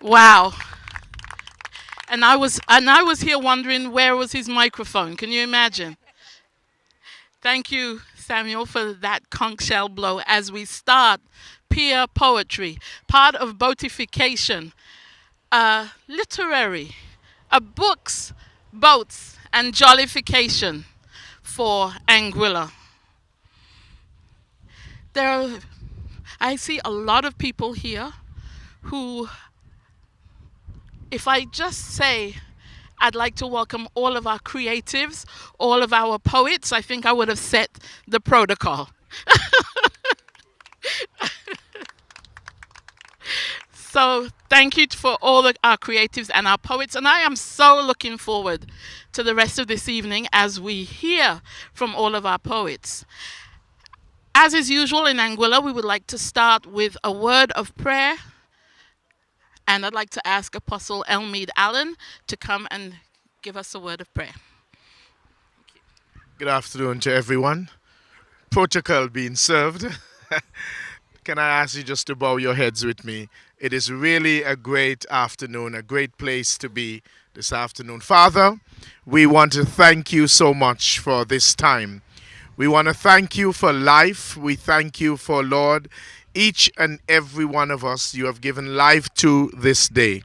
Wow. And I was here wondering where was his microphone. Can you imagine? Thank you, Samuel, for that conch shell blow as we start Pier poetry, part of Boatification, literary, books, boats, and jollification for Anguilla. There are, I see a lot of people here who, if I just say I'd like to welcome all of our creatives, all of our poets, I think I would have set the protocol. So thank you for all of our creatives and our poets. And I am so looking forward to the rest of this evening as we hear from all of our poets. As is usual in Anguilla, we would like to start with a word of prayer. And I'd like to ask Apostle Elmead Allen to come and give us a word of prayer. Good afternoon to everyone. Protocol being served. Can I ask you just to bow your heads with me? It is really a great afternoon, a great place to be this afternoon. Father, we want to thank you so much for this time. We want to thank you for life. We thank you for, Lord, each and every one of us you have given life to this day.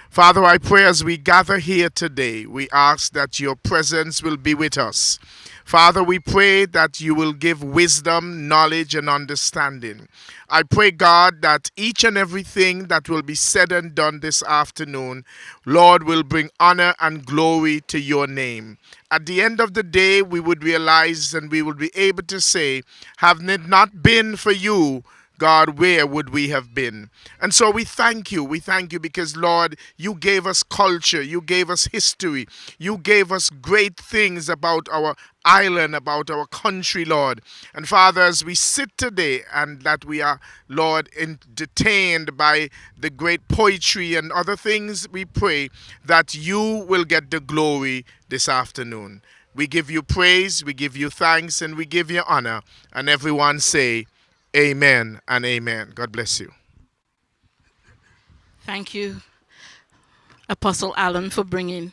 Father, I pray as we gather here today, we ask that your presence will be with us. Father, we pray that you will give wisdom, knowledge, and understanding. I pray, God, that each and everything that will be said and done this afternoon, Lord, will bring honor and glory to your name. At the end of the day, we would realize and we would be able to say, have it not been for you, God, where would we have been? And so we thank you. We thank you because, Lord, you gave us culture. You gave us history. You gave us great things about our island, about our country, Lord. And Father, as we sit today and that we are, Lord, detained by the great poetry and other things, we pray that you will get the glory this afternoon. We give you praise, we give you thanks, and we give you honor. And everyone say, amen and amen. God bless you. Thank you, Apostle Allen, for bringing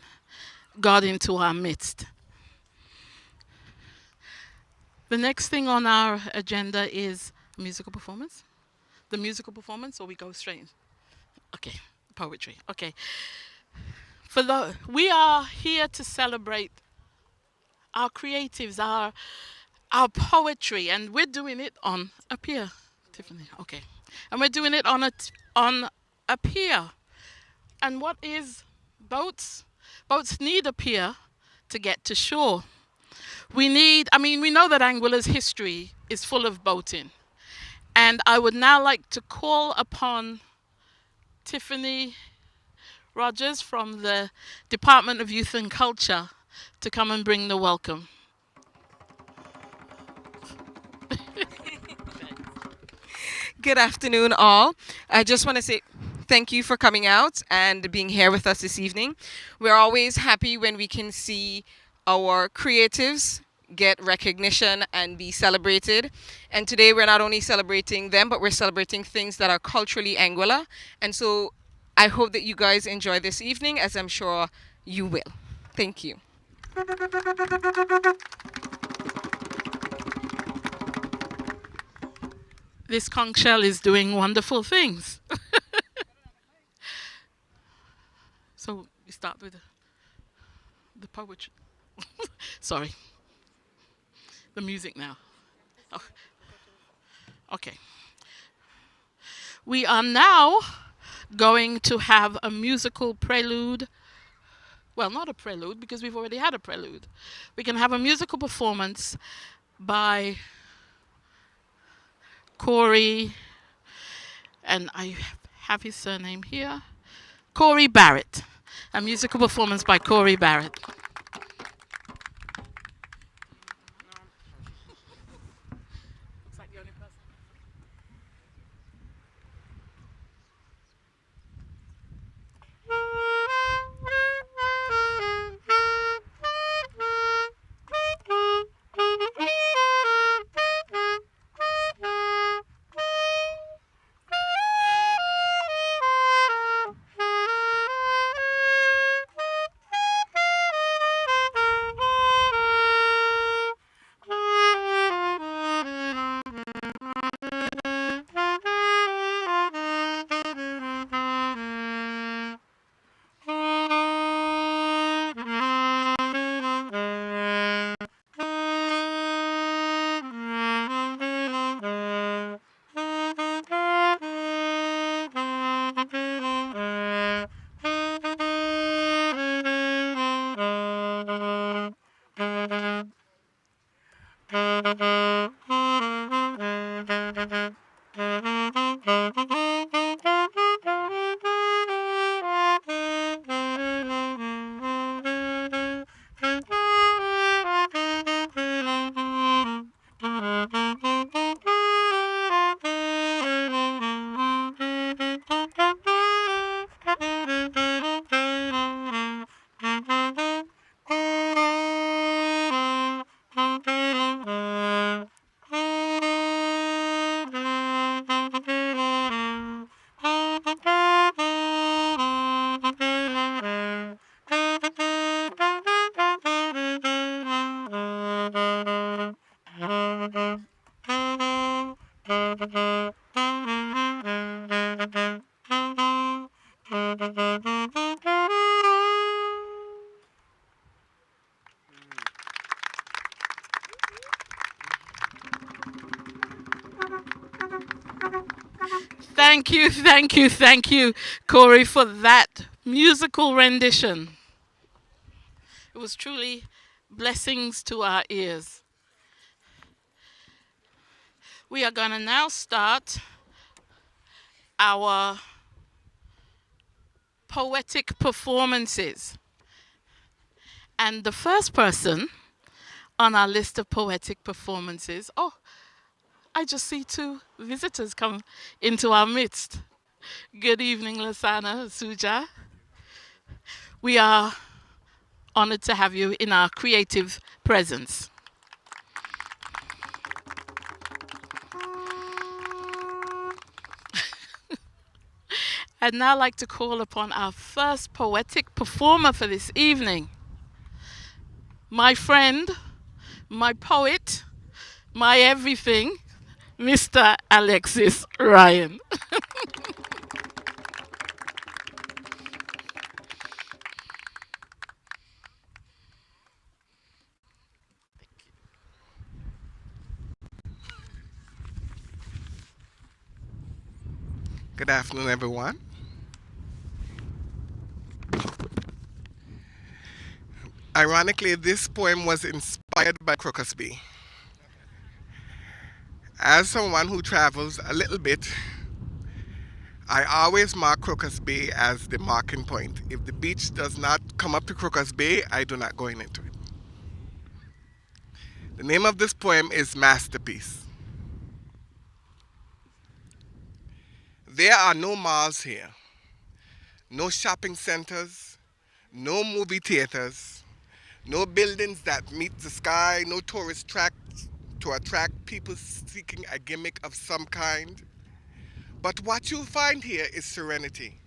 God into our midst. The next thing on our agenda is musical performance. The musical performance, or we go straight? Okay, poetry. Okay. We are here to celebrate our creatives, our poetry, and we're doing it on a pier. Tiffany, okay. And we're doing it on a pier. And what is boats? Boats need a pier to get to shore. We know that Anguilla's history is full of boating. And I would now like to call upon Tiffany Rogers from the Department of Youth and Culture to come and bring the welcome. Good afternoon, all. I just want to say thank you for coming out and being here with us this evening. We're always happy when we can see our creatives get recognition and be celebrated. And today we're not only celebrating them, but we're celebrating things that are culturally Anguilla. And so I hope that you guys enjoy this evening, as I'm sure you will. Thank you. This conch shell is doing wonderful things. So we start with the poetry. Sorry. The music now. Oh. Okay. We are now going to have a musical prelude. Well, not a prelude because we've already had a prelude. We can have a musical performance by Corey, and I have his surname here, Corey Barrett. A musical performance by Corey Barrett. Thank you, thank you, thank you, Corey, for that musical rendition. It was truly blessings to our ears. We are going to now start our poetic performances. And the first person on our list of poetic performances, oh, I just see two visitors come into our midst. Good evening, Lasana, Suja. We are honored to have you in our creative presence. I'd now like to call upon our first poetic performer for this evening. My friend, my poet, my everything, Mr. Alexis Ryan. Good afternoon, everyone. Ironically, this poem was inspired by Crocus Bay. As someone who travels a little bit, I always mark Crocus Bay as the marking point. If the beach does not come up to Crocus Bay, I do not go into it. The name of this poem is Masterpiece. There are no malls here, no shopping centers, no movie theaters, no buildings that meet the sky, no tourist tracks to attract people seeking a gimmick of some kind. But what you'll find here is serenity,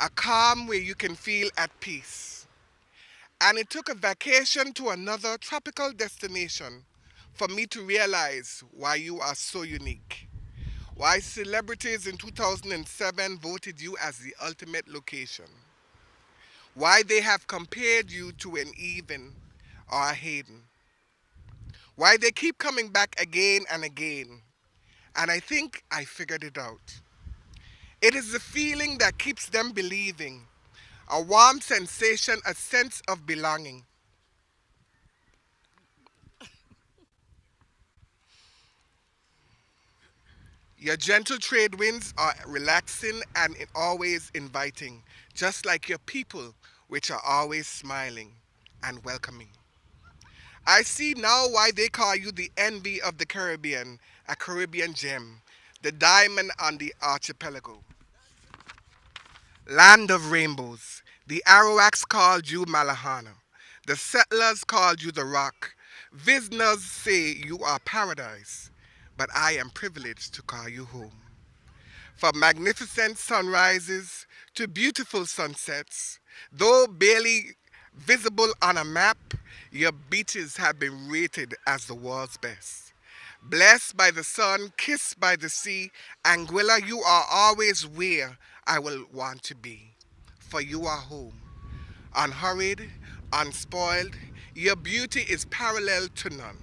a calm where you can feel at peace. And it took a vacation to another tropical destination for me to realize why you are so unique. Why celebrities in 2007 voted you as the ultimate location. Why they have compared you to an Even or a Hayden. Why they keep coming back again and again. And I think I figured it out. It is the feeling that keeps them believing, a warm sensation, a sense of belonging. Your gentle trade winds are relaxing and always inviting, just like your people, which are always smiling and welcoming. I see now why they call you the envy of the Caribbean, a Caribbean gem, the diamond on the archipelago. Land of rainbows, the Arawaks called you Malahana. The settlers called you the rock. Visitors say you are paradise, but I am privileged to call you home. From magnificent sunrises to beautiful sunsets, though barely visible on a map, your beaches have been rated as the world's best. Blessed by the sun, kissed by the sea, Anguilla, you are always where I will want to be. For you are home. Unhurried, unspoiled, your beauty is parallel to none.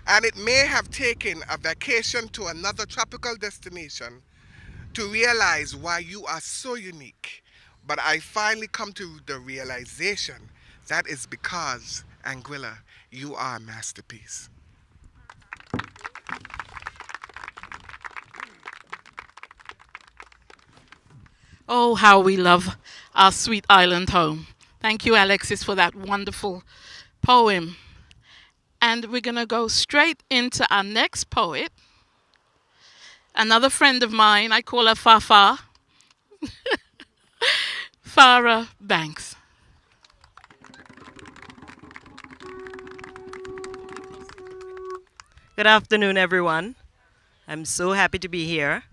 And it may have taken a vacation to another tropical destination to realize why you are so unique. But I finally come to the realization that is because, Anguilla, you are a masterpiece. Oh, how we love our sweet island home. Thank you, Alexis, for that wonderful poem. And we're going to go straight into our next poet, another friend of mine. I call her Fafa, Farah Banks. Good afternoon, everyone. I'm so happy to be here.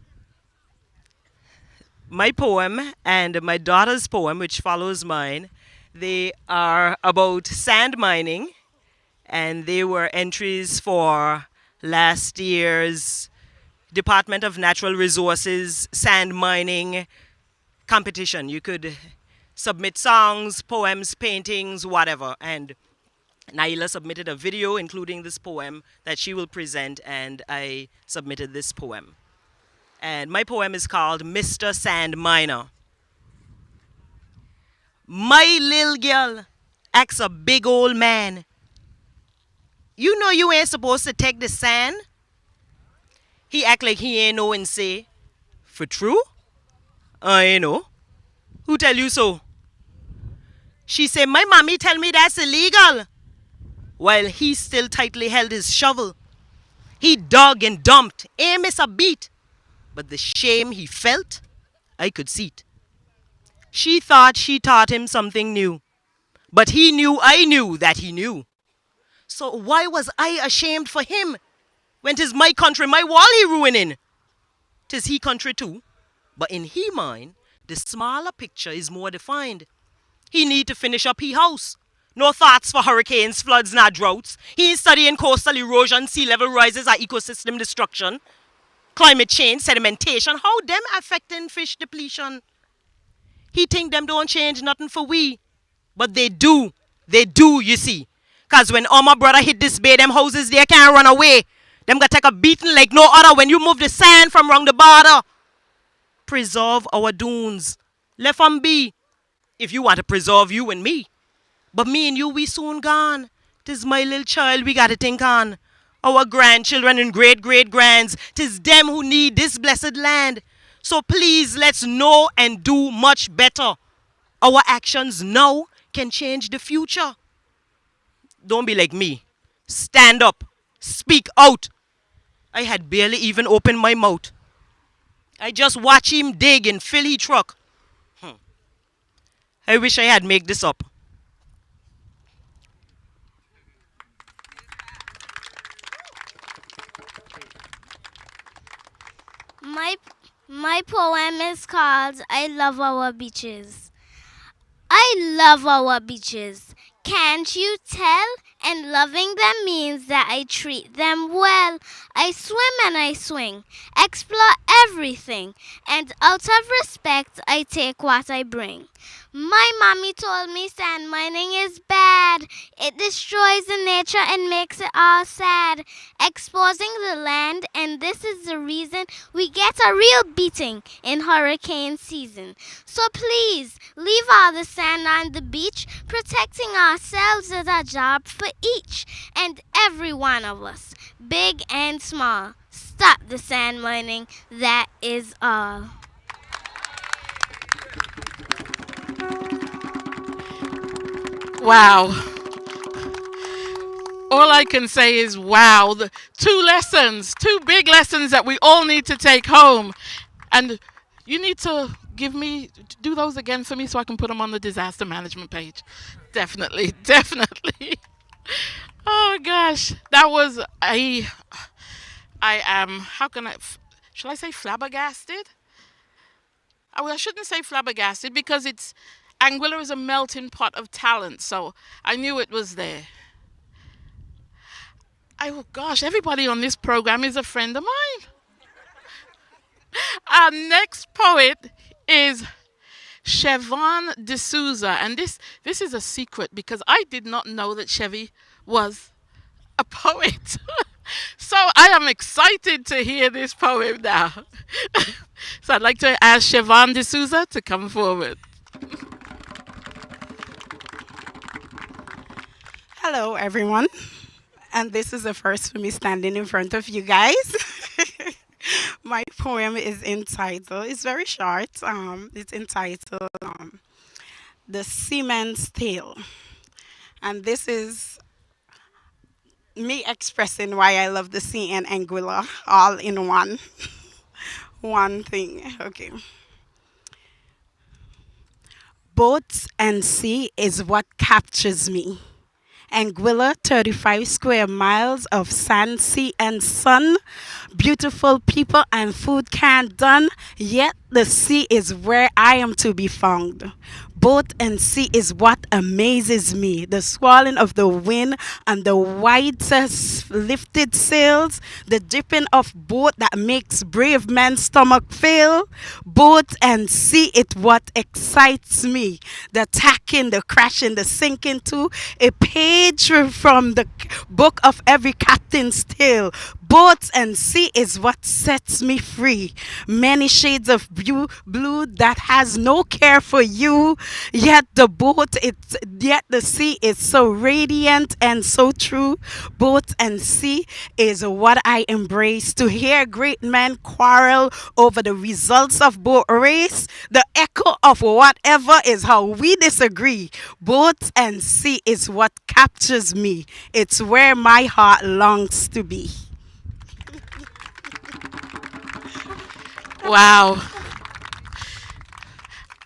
My poem and my daughter's poem, which follows mine, they are about sand mining, and they were entries for last year's Department of Natural Resources sand mining competition. You could submit songs, poems, paintings, whatever. And Naila submitted a video including this poem that she will present, and I submitted this poem. And my poem is called Mr. Sand Miner. My little girl acts a big old man. You know you ain't supposed to take the sand? He act like he ain't know and say, for true? I ain't know. Who tell you so? She say, my mommy tell me that's illegal. While he still tightly held his shovel. He dug and dumped, ain't miss a beat. But the shame he felt, I could see it. She thought she taught him something new. But he knew I knew that he knew. So why was I ashamed for him? When 'tis my country, my wall he ruining. 'Tis he country too. But in he mind, the smaller picture is more defined. He need to finish up he house. No thoughts for hurricanes, floods, nor droughts. He ain't studying coastal erosion, sea level rises, or ecosystem destruction. Climate change, sedimentation, how them affecting fish depletion. He think them don't change nothing for we. But they do. They do, you see. Cause when all my brother hit this bay, them houses there can't run away. Them gonna take a beating like no other when you move the sand from round the border. Preserve our dunes. Let 'em be. If you want to preserve you and me. But me and you, we soon gone. 'Tis my little child we gotta think on. Our grandchildren and great-great-grands. 'Tis them who need this blessed land. So please, let's know and do much better. Our actions now can change the future. Don't be like me. Stand up. Speak out. I had barely even opened my mouth. I just watch him dig and fill his truck. I wish I had made this up. My my poem is called I Love Our Beaches. I love our beaches. Can't you tell? And loving them means that I treat them well. I swim and I swing, explore everything, and out of respect I take what I bring. My mommy told me sand mining is bad. It destroys the nature and makes it all sad, exposing the land, and this is the reason we get a real beating in hurricane season. So please, leave all the sand on the beach. Protecting ourselves is a job for each and every one of us, big and small. Stop the sand mining, that is all. Wow. All I can say is wow. The two lessons, two big lessons that we all need to take home. And you need to do those again for me so I can put them on the disaster management page. Definitely, definitely. Oh gosh, that was I am, shall I say flabbergasted? I shouldn't say flabbergasted because Anguilla is a melting pot of talent, so I knew it was there. Oh gosh, everybody on this program is a friend of mine. Our next poet is Siobhan D'Souza, and this is a secret because I did not know that Chevy was a poet. So I am excited to hear this poem now. So I'd like to ask Siobhan D'Souza to come forward. Hello, everyone. And this is the first for me standing in front of you guys. My poem is entitled, it's very short. It's entitled The Seaman's Tale. And this is me expressing why I love the sea and Anguilla all in one thing. Okay. Boats and sea is what captures me. Anguilla, 35 square miles of sand, sea, and sun. Beautiful people and food can't done, yet the sea is where I am to be found. Boat and sea is what amazes me. The swirling of the wind and the white lifted sails, the dipping of boat that makes brave men's stomach fail. Boat and sea, it what excites me. The tacking, the crashing, the sinking too. A page from the book of every captain's tale. Boats and sea is what sets me free. Many shades of blue that has no care for you. Yet yet the sea is so radiant and so true. Boats and sea is what I embrace. To hear great men quarrel over the results of boat race, the echo of whatever is how we disagree. Boats and sea is what captures me. It's where my heart longs to be. Wow.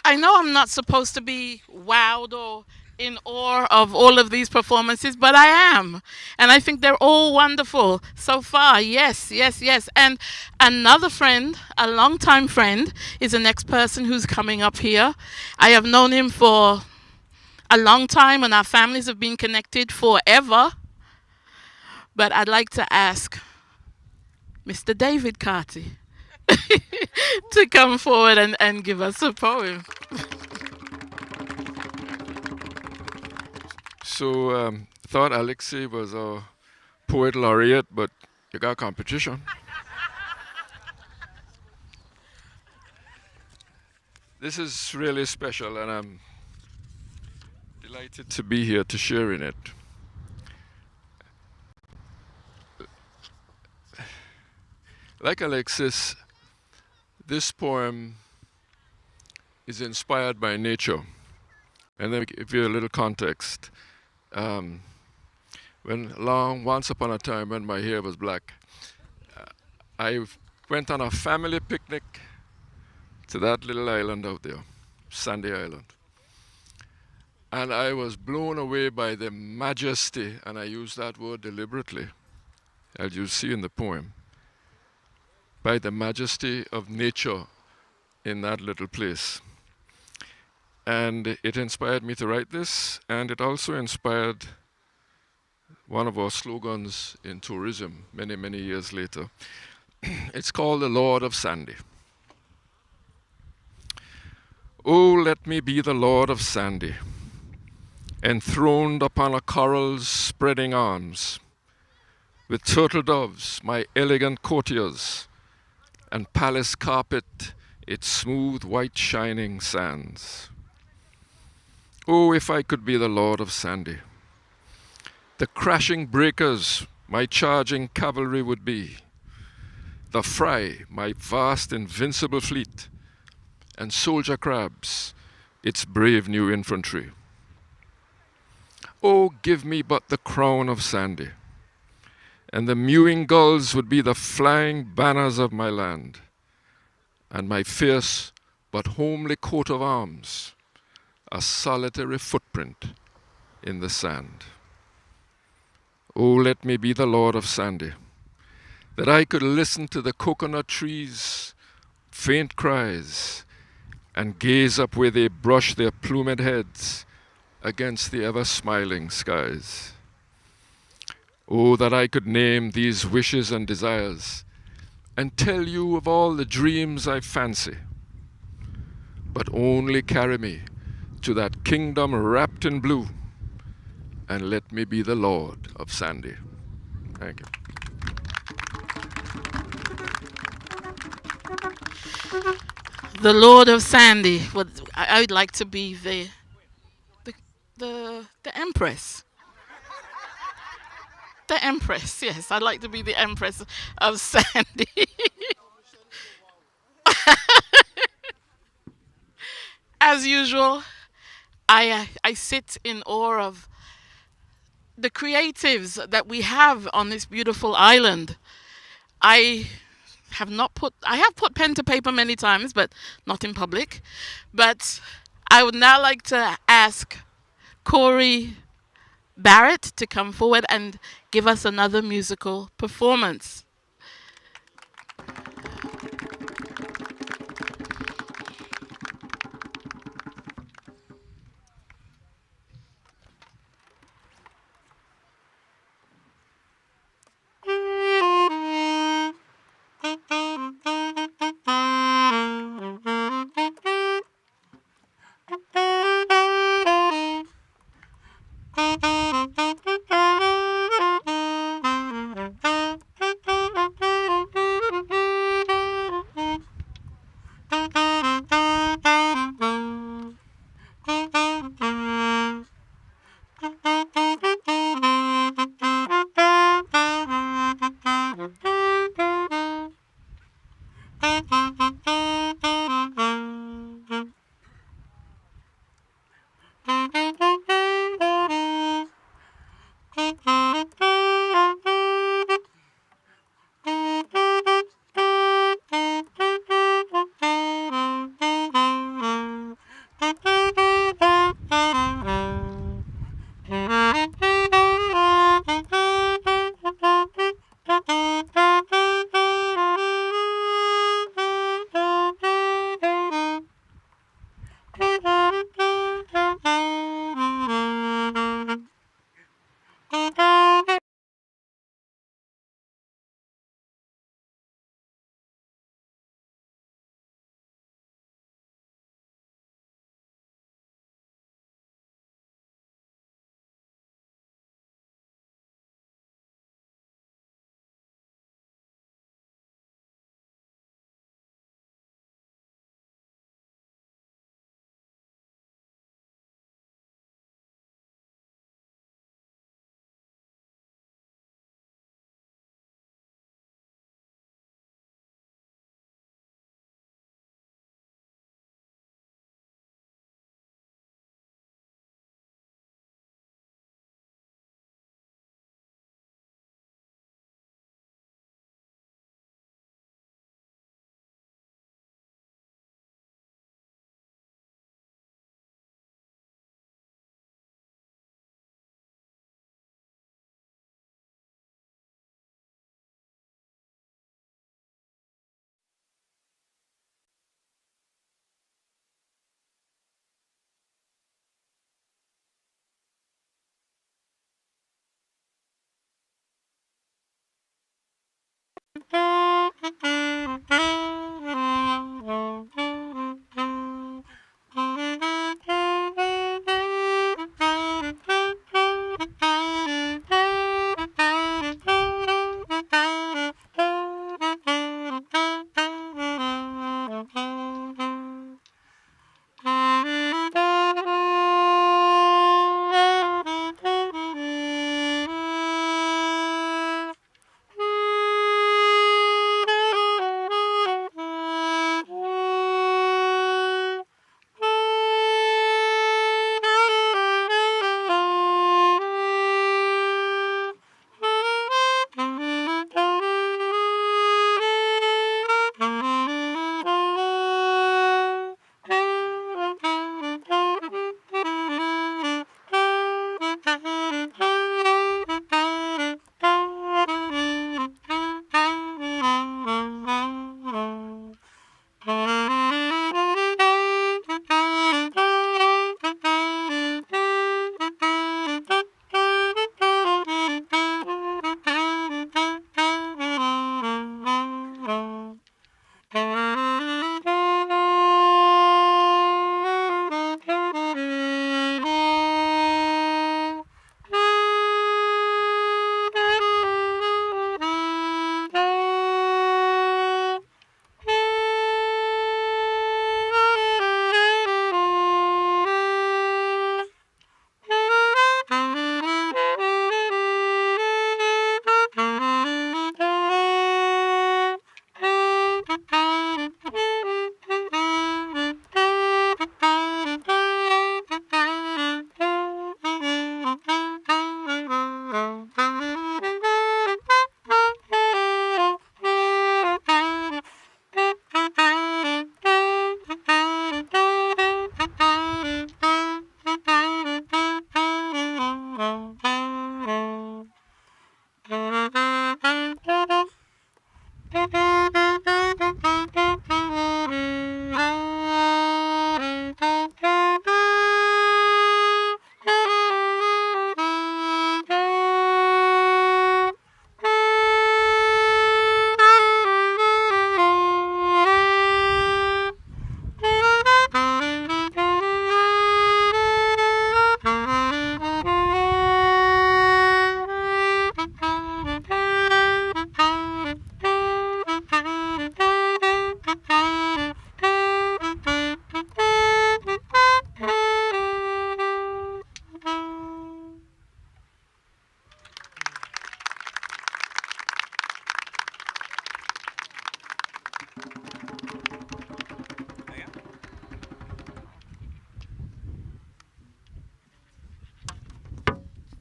I know I'm not supposed to be wowed or in awe of all of these performances, but I am. And I think they're all wonderful so far. Yes, yes, yes. And another friend, a longtime friend, is the next person who's coming up here. I have known him for a long time, and our families have been connected forever. But I'd like to ask Mr. David Carty to come forward and give us a poem. So, thought Alexei was a poet laureate, but you got competition. This is really special, and I'm delighted to be here to share in it. Like Alexis, this poem is inspired by nature. And let me give you a little context. Once upon a time when my hair was black, I went on a family picnic to that little island out there, Sandy Island. And I was blown away by the majesty, and I use that word deliberately, as you see in the poem, by the majesty of nature in that little place. And it inspired me to write this, and it also inspired one of our slogans in tourism many, many years later. It's called The Lord of Sandy. Oh, let me be the Lord of Sandy, enthroned upon a coral's spreading arms, with turtle doves, my elegant courtiers, and palace carpet, its smooth white shining sands. Oh, if I could be the Lord of Sandy. The crashing breakers my charging cavalry would be. The fry, my vast invincible fleet. And soldier crabs, its brave new infantry. Oh, give me but the crown of Sandy. And the mewing gulls would be the flying banners of my land. And my fierce but homely coat of arms, a solitary footprint in the sand. Oh, let me be the Lord of Sandy, that I could listen to the coconut trees' faint cries and gaze up where they brush their plumed heads against the ever-smiling skies. Oh, that I could name these wishes and desires and tell you of all the dreams I fancy, but only carry me to that kingdom wrapped in blue, and let me be the Lord of Sandy. Thank you. The Lord of Sandy. Well, I would like to be the the Empress. The Empress, yes. I'd like to be the Empress of Sandy. as usual, I sit in awe of the creatives that we have on this beautiful island. I I have put pen to paper many times, but not in public. But I would now like to ask Corey Barrett to come forward and give us another musical performance.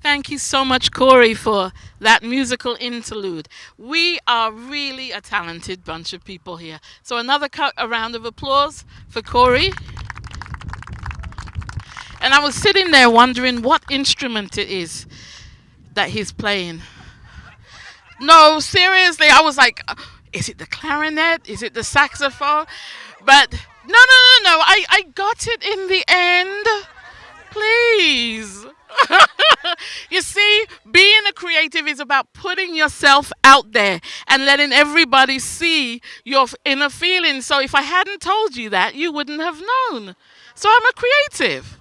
Thank you so much, Corey, for that musical interlude. We are really a talented bunch of people here. So another a round of applause for Corey. And I was sitting there wondering what instrument it is that he's playing. No, seriously, I was like, is it the clarinet? Is it the saxophone? But no. I got it in the end. Please. You see, being a creative is about putting yourself out there and letting everybody see your inner feelings. So if I hadn't told you that, you wouldn't have known. So I'm a creative.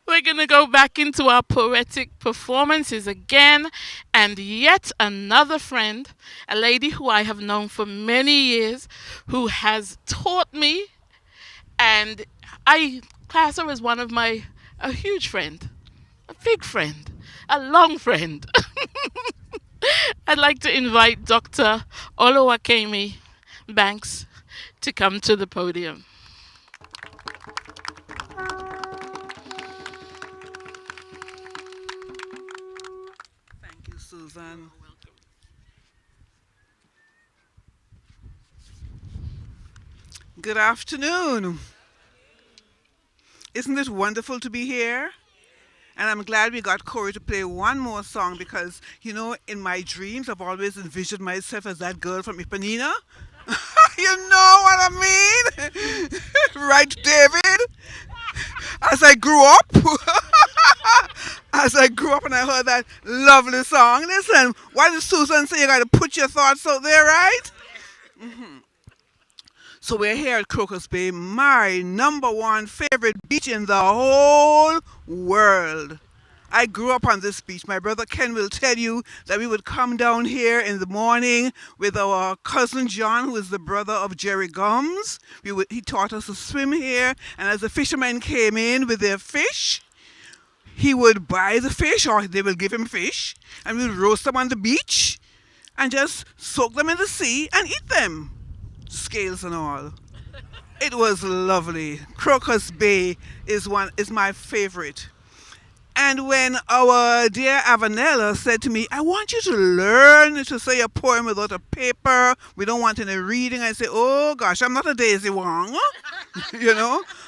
We're going to go back into our poetic performances again. And yet another friend, a lady who I have known for many years, who has taught me. And I class her as one of a huge friend, a big friend, a long friend. I'd like to invite Dr. Oluwakemi Banks to come to the podium. Thank you, Susan. Good afternoon. Isn't it wonderful to be here? And I'm glad we got Corey to play one more song because, in my dreams, I've always envisioned myself as that girl from Ipanema. You know what I mean? Right, David? As I grew up, and I heard that lovely song. Listen, what did Susan say? You got to put your thoughts out there, right? So we're here at Crocus Bay, my number one favorite beach in the whole world. I grew up on this beach. My brother Ken will tell you that we would come down here in the morning with our cousin John, who is the brother of Jerry Gums. He taught us to swim here, and as the fishermen came in with their fish, he would buy the fish, or they will give him fish, and we would roast them on the beach and just soak them in the sea and eat them. Scales and all. It was lovely. Crocus Bay is my favorite. And when our dear Avanella said to me, I want you to learn to say a poem without a paper. We don't want any reading. I said, oh gosh, I'm not a Daisy Wong.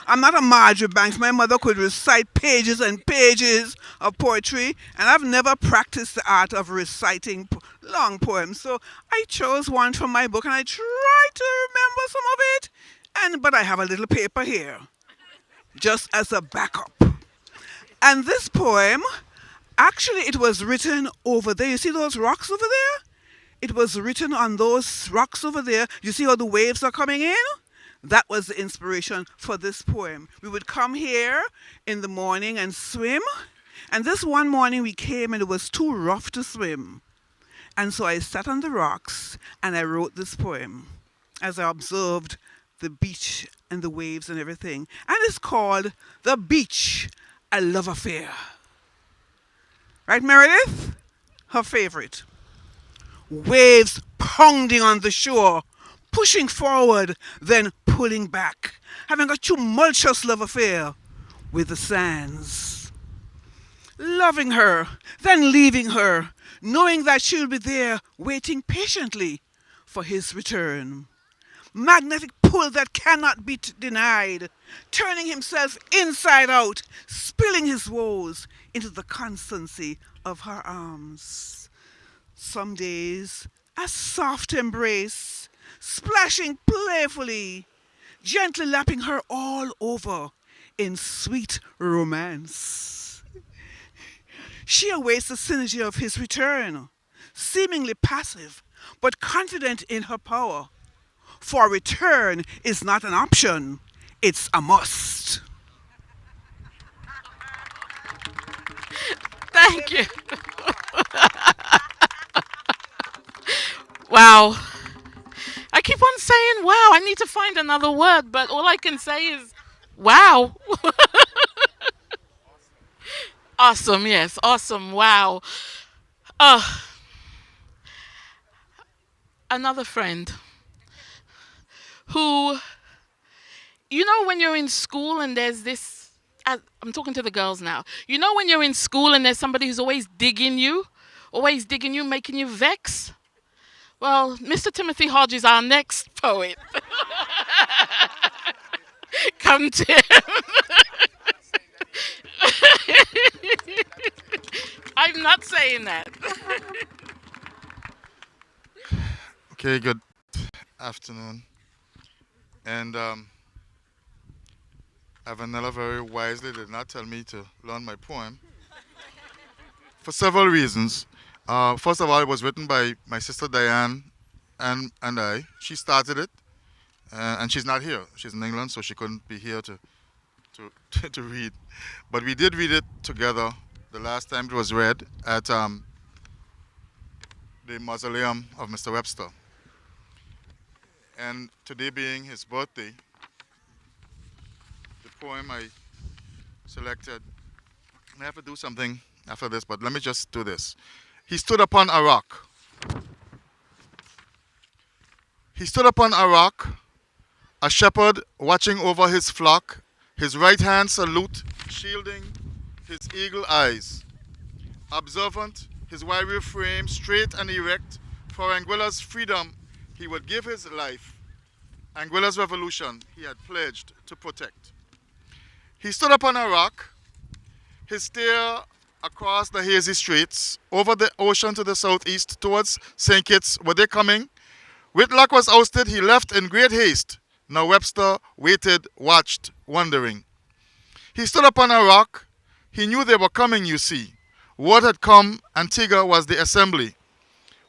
I'm not a Marjorie Banks. My mother could recite pages and pages of poetry, and I've never practiced the art of reciting long poems. So I chose one from my book, and I tried to remember some of it. But I have a little paper here, just as a backup. And this poem, actually, it was written over there. You see those rocks over there? It was written on those rocks over there. You see how the waves are coming in? That was the inspiration for this poem. We would come here in the morning and swim. And this one morning we came and it was too rough to swim. And so I sat on the rocks and I wrote this poem as I observed the beach and the waves and everything. And it's called The Beach, a Love Affair. Right, Meredith? Her favorite. Waves pounding on the shore, pushing forward, then pulling back, having a tumultuous love affair with the sands. Loving her, then leaving her, knowing that she'll be there waiting patiently for his return. Magnetic pull that cannot be denied, turning himself inside out, spilling his woes into the constancy of her arms. Some days, a soft embrace, splashing playfully, gently lapping her all over in sweet romance. She awaits the synergy of his return, seemingly passive, but confident in her power. For return is not an option, it's a must. Thank you. Wow. I keep on saying wow. I need to find another word, but all I can say is wow. Awesome, yes. Awesome. Wow. Another friend who, when you're in school and there's this I'm talking to the girls now. You know when you're in school and there's somebody who's always digging you, making you vex? Well, Mr. Timothy Hodges, our next poet. Come to him. I'm not saying that. Okay, good afternoon. And Avanella very wisely did not tell me to learn my poem for several reasons. First of all, it was written by my sister Diane and I. She started it, and she's not here. She's in England, so she couldn't be here to read. But we did read it together the last time it was read at the mausoleum of Mr. Webster. And today being his birthday, the poem I selected, I have to do something after this, but let me just do this. He stood upon a rock. He stood upon a rock, a shepherd watching over his flock, his right hand salute shielding his eagle eyes. Observant, his wiry frame straight and erect, for Anguilla's freedom he would give his life. Anguilla's revolution he had pledged to protect. He stood upon a rock, his stare across the hazy straits, over the ocean to the southeast towards St. Kitts. Were they coming? Whitlock was ousted, he left in great haste. Now Webster waited, watched, wondering. He stood upon a rock, he knew they were coming, you see. Word had come, Antigua was the assembly.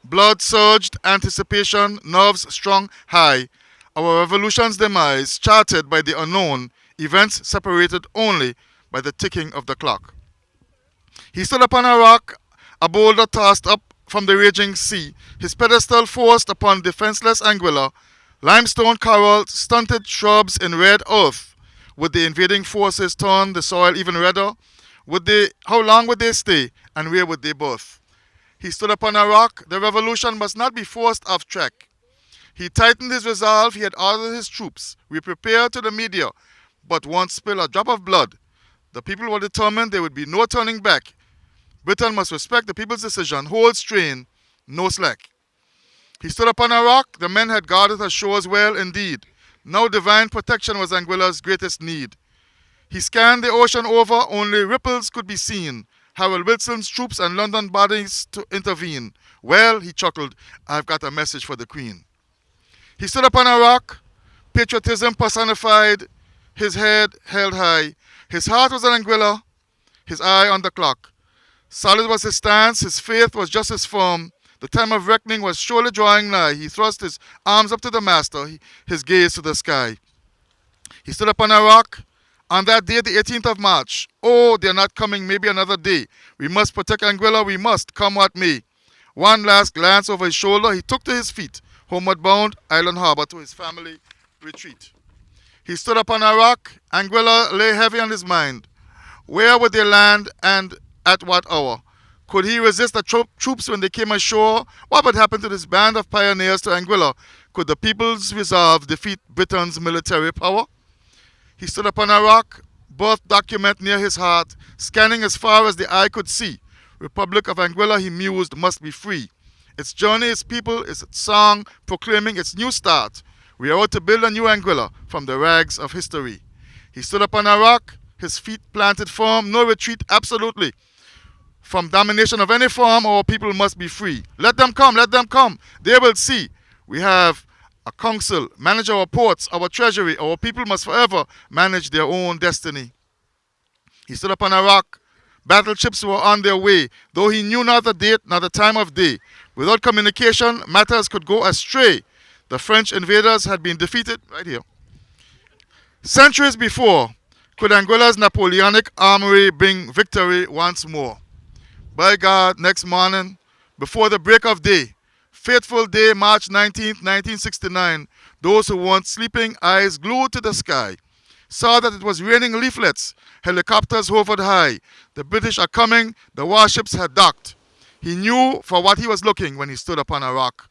Blood surged, anticipation, nerves strung high. Our revolution's demise, charted by the unknown, events separated only by the ticking of the clock. He stood upon a rock, a boulder tossed up from the raging sea, his pedestal forced upon defenseless Anguilla, limestone corals, stunted shrubs in red earth. Would the invading forces turn the soil even redder? How long would they stay, and where would they birth? He stood upon a rock, the revolution must not be forced off track. He tightened his resolve, he had ordered his troops. We prepared to the media, but won't spill a drop of blood. The people were determined there would be no turning back. Britain must respect the people's decision, hold strain, no slack. He stood upon a rock, the men had guarded her shores well indeed. Now divine protection was Anguilla's greatest need. He scanned the ocean over, only ripples could be seen. Harold Wilson's troops and London bodies to intervene. Well, he chuckled, I've got a message for the Queen. He stood upon a rock, patriotism personified, his head held high. His heart was on Anguilla, his eye on the clock. Solid was his stance, his faith was just as firm. The time of reckoning was surely drawing nigh. He thrust his arms up to the master, his gaze to the sky. He stood upon a rock. On that day, the 18th of March, oh, they're not coming, maybe another day. We must protect Anguilla, we must, come what may. One last glance over his shoulder, he took to his feet, homeward bound, Island Harbor, to his family retreat. He stood upon a rock, Anguilla lay heavy on his mind. Where would they land, and at what hour? Could he resist the troops when they came ashore? What would happen to this band of pioneers to Anguilla? Could the people's resolve defeat Britain's military power? He stood upon a rock, birth document near his heart, scanning as far as the eye could see. Republic of Anguilla, he mused, must be free. Its journey, its people, its song, proclaiming its new start. We are out to build a new Anguilla from the rags of history. He stood upon a rock, his feet planted firm, no retreat, absolutely. From domination of any form, our people must be free. Let them come, let them come. They will see. We have a council, manage our ports, our treasury. Our people must forever manage their own destiny. He stood upon a rock. Battleships were on their way, though he knew not the date, nor the time of day. Without communication, matters could go astray. The French invaders had been defeated right here. Centuries before, could Anguilla's Napoleonic armory bring victory once more? By God, next morning, before the break of day, fateful day, March 19th, 1969, those who weren't sleeping, eyes glued to the sky, saw that it was raining leaflets. Helicopters hovered high. The British are coming. The warships had docked. He knew for what he was looking when he stood upon a rock.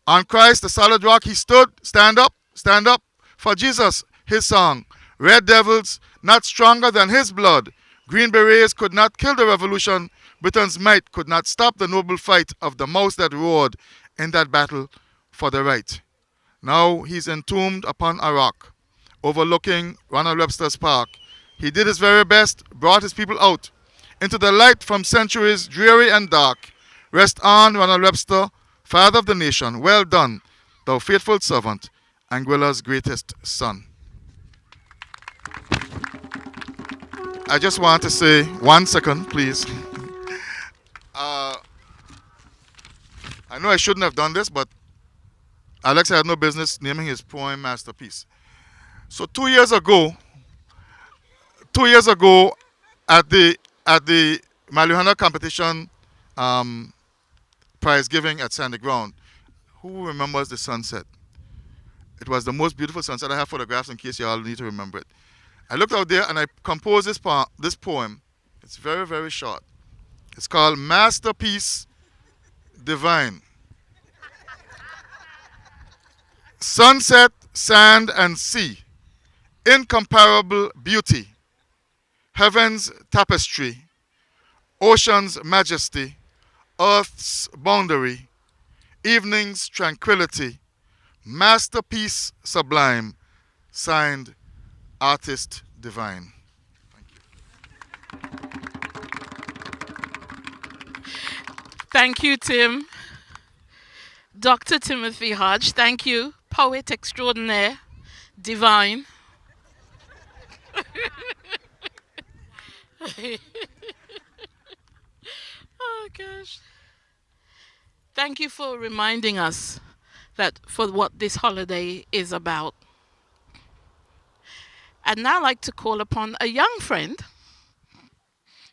On Christ, the solid rock, he stood. Stand up for Jesus, his song. Red devils, not stronger than his blood. Green berets could not kill the revolution. Britain's might could not stop the noble fight of the mouse that roared in that battle for the right. Now he's entombed upon a rock, overlooking Ronald Webster's Park. He did his very best, brought his people out into the light from centuries dreary and dark. Rest on, Ronald Webster, father of the nation. Well done, thou faithful servant, Anguilla's greatest son. I just want to say, 1 second, please. I know I shouldn't have done this, but Alex had no business naming his poem masterpiece. So 2 years ago, at the Marijuana competition prize giving at Sandy Ground, who remembers the sunset? It was the most beautiful sunset. I have photographs in case you all need to remember it. I looked out there and I composed this poem. It's very, very short. It's called Masterpiece Divine. Sunset, sand, and sea, incomparable beauty, heaven's tapestry, ocean's majesty, earth's boundary, evening's tranquility, masterpiece sublime, signed Artist Divine. Thank you, Tim. Dr. Timothy Hodge, thank you. Poet extraordinaire, divine. Oh, gosh. Thank you for reminding us that for what this holiday is about. I'd now like to call upon a young friend.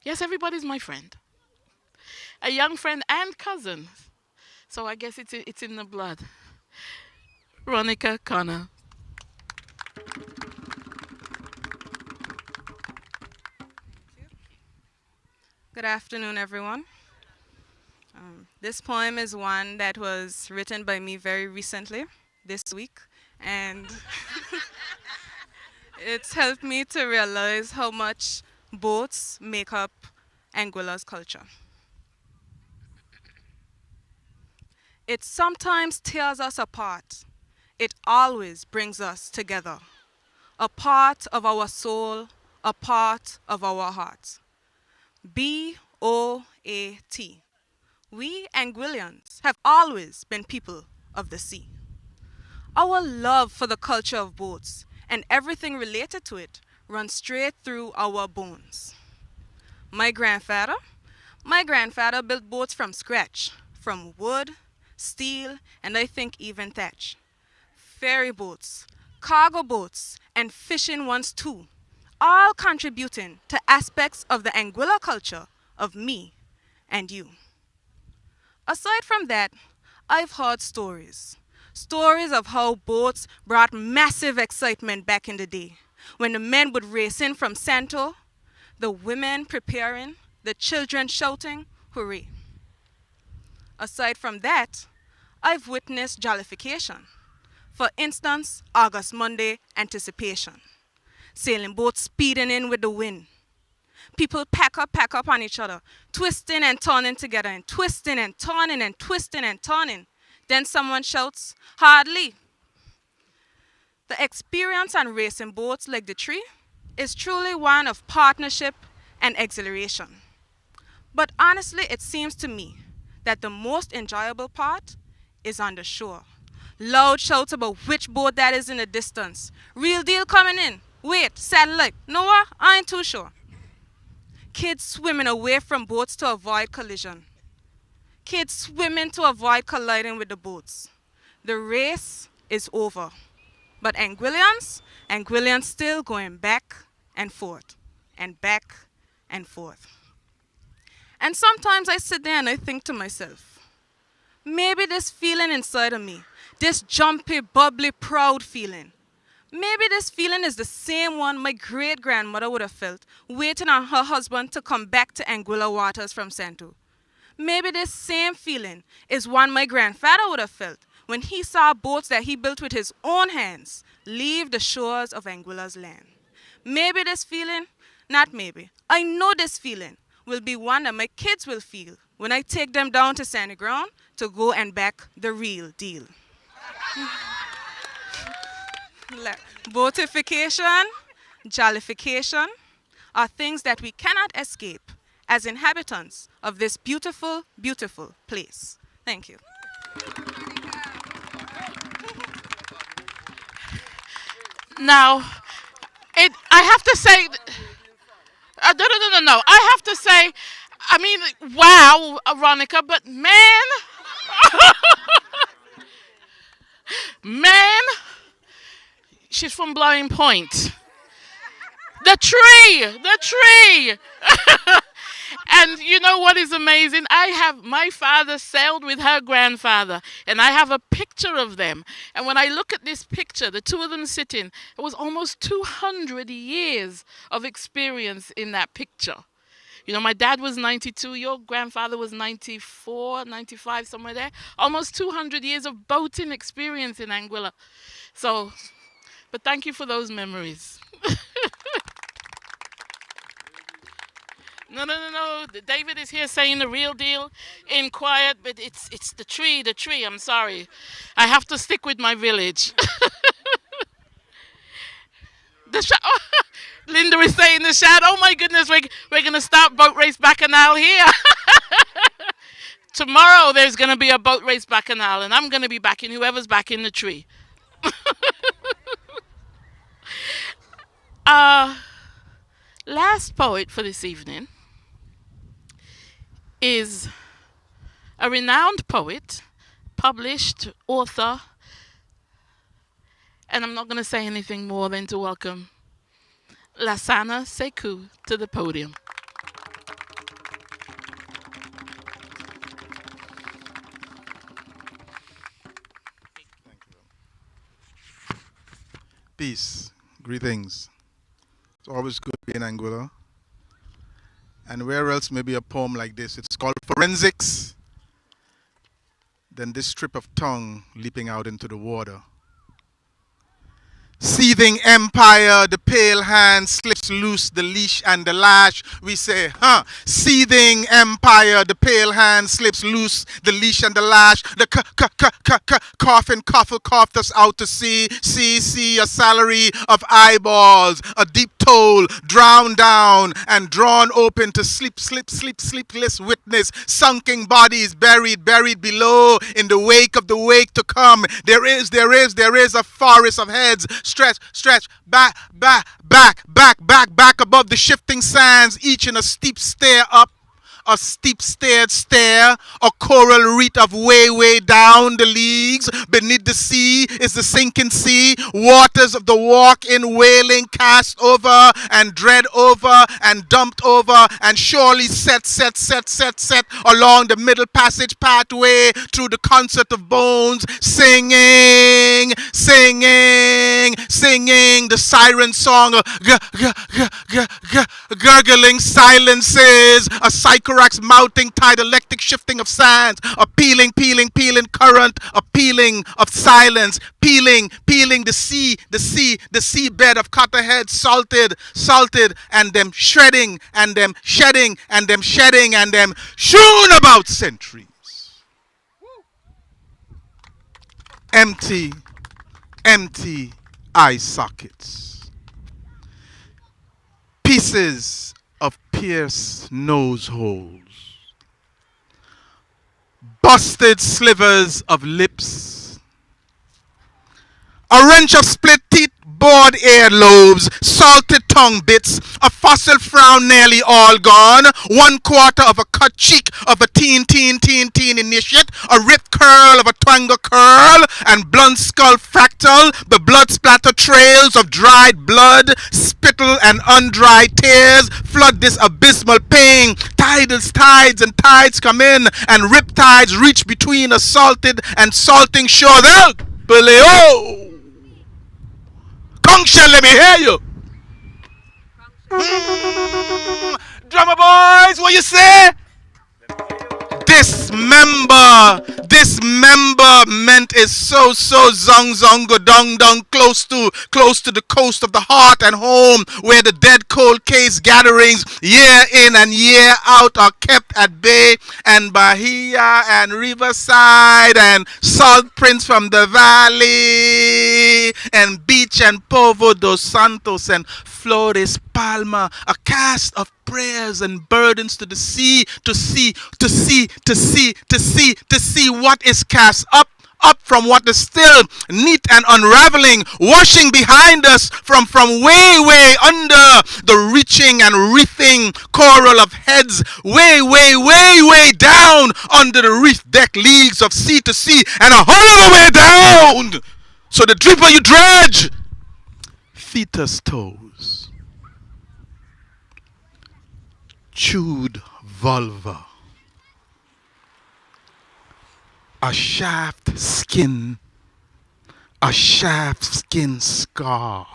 Yes, everybody's my friend. A young friend and cousin. So I guess it's in the blood. Ronica Connor. Good afternoon, everyone. This poem is one that was written by me very recently, this week, and it's helped me to realize how much boats make up Anguilla's culture. It sometimes tears us apart. It always brings us together. A part of our soul, a part of our heart. B-O-A-T. We Anguillians have always been people of the sea. Our love for the culture of boats and everything related to it runs straight through our bones. My grandfather built boats from scratch, from wood, steel, and I think even thatch. Ferry boats, cargo boats, and fishing ones too, all contributing to aspects of the Anguilla culture of me and you. Aside from that, I've heard stories of how boats brought massive excitement back in the day, when the men would race in from Santo, the women preparing, the children shouting, hooray. Aside from that, I've witnessed jollification. For instance, August Monday anticipation. Sailing boats speeding in with the wind. People pack up on each other, twisting and turning together, and twisting and turning and twisting and turning. Then someone shouts, hardly. The experience on racing boats like the tree is truly one of partnership and exhilaration. But honestly, it seems to me that the most enjoyable part is on the shore. Loud shouts about which boat that is in the distance. Real deal coming in. Wait, satellite. Noah, I ain't too sure. Kids swimming away from boats to avoid collision. Kids swimming to avoid colliding with the boats. The race is over. But Anguillians still going back and forth, and back and forth. And sometimes I sit there and I think to myself, maybe this feeling inside of me, this jumpy, bubbly, proud feeling, maybe this feeling is the same one my great-grandmother would have felt waiting on her husband to come back to Anguilla waters from Santo. Maybe this same feeling is one my grandfather would have felt when he saw boats that he built with his own hands leave the shores of Anguilla's land. Maybe this feeling, not maybe, I know this feeling will be one that my kids will feel when I take them down to Sandy Ground to go and back the real deal. Boatification, jollification are things that we cannot escape as inhabitants of this beautiful, beautiful place. Thank you. Now, I have to say, no. I have to say, I mean, wow, Veronica, but man, man, she's from Blowing Point. The tree. And you know what is amazing? My father sailed with her grandfather, and I have a picture of them. And when I look at this picture, the two of them sitting, it was almost 200 years of experience in that picture. You know, my dad was 92, your grandfather was 94, 95, somewhere there. Almost 200 years of boating experience in Anguilla. So, but thank you for those memories. No. David is here saying the real deal in quiet, but it's the tree. I'm sorry. I have to stick with my village. Linda is saying the chat, oh my goodness, we're going to start boat race bacchanal here. Tomorrow there's going to be a boat race bacchanal, and I'm going to be backing whoever's backing the tree. Last poet for this evening is a renowned poet, published author, and I'm not going to say anything more than to welcome Lasana Sekou to the podium. Peace, greetings. It's always good to be in Anguilla. And where else maybe a poem like this? It's called Forensics. Then this strip of tongue leaping out into the water. Seething empire, the pale hand slips loose the leash and the lash. We say, Seething empire, the pale hand slips loose the leash and the lash. The coffin coughed us out to sea. See a salary of eyeballs, a deep toll, drowned down and drawn open to sleepless witness. Sunken bodies buried below in the wake of the wake to come. There is a forest of heads. Stretch, back above the shifting sands, each in a steep stair up, a steep staired stair, a coral reef of way down the leagues. Beneath the sea is the sinking sea, waters of the walk-in wailing cast over and dread over and dumped over and surely set along the middle passage pathway through the concert of bones, singing the siren song, gurgling silences, a Sycorax mouthing tide, electric shifting of sands, a peeling current, a peeling of silence, peeling the seabed of copperhead, salted, and them shredding, and them shedding, and them shedding, and them strewn about centuries. Empty eye sockets. Pieces of pierced nose holes. Busted slivers of lips. A wrench of split teeth, bored earlobes, salted tongue bits, a fossil frown nearly all gone, 1/4 of a cut cheek of a teen initiate, a ripped curl of a twanger curl, and blunt skull fractal, the blood splatter trails of dried blood, spittle and undried tears flood this abysmal pain. Tides and tides come in, and rip tides reach between a salted and salting shore. Beleo! Concha, let me hear you. Drummer boys, what you say? Dismemberment is so zong zong go dong dong close to the coast of the heart and home, where the dead cold case gatherings year in and year out are kept at bay, and Bahia and Riverside and salt prints from the valley and beach and Povo dos Santos and Flores Palma, a cast of prayers and burdens to the sea, to see what is cast up from what is still neat and unraveling, washing behind us from way under the reaching and wreathing coral of heads, way down under the reef deck leagues of sea to sea, and a whole other way down. So the deeper you dredge, fetus toes, chewed vulva, a shaft skin scar.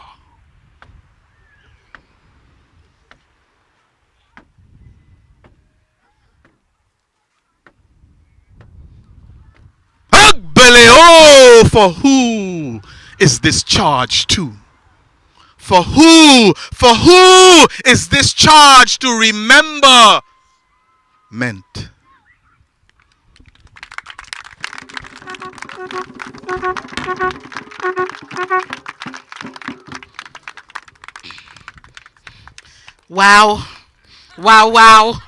Agbele, oh, for who is this charge to? For who is this charge to remember meant? Wow. Wow, wow.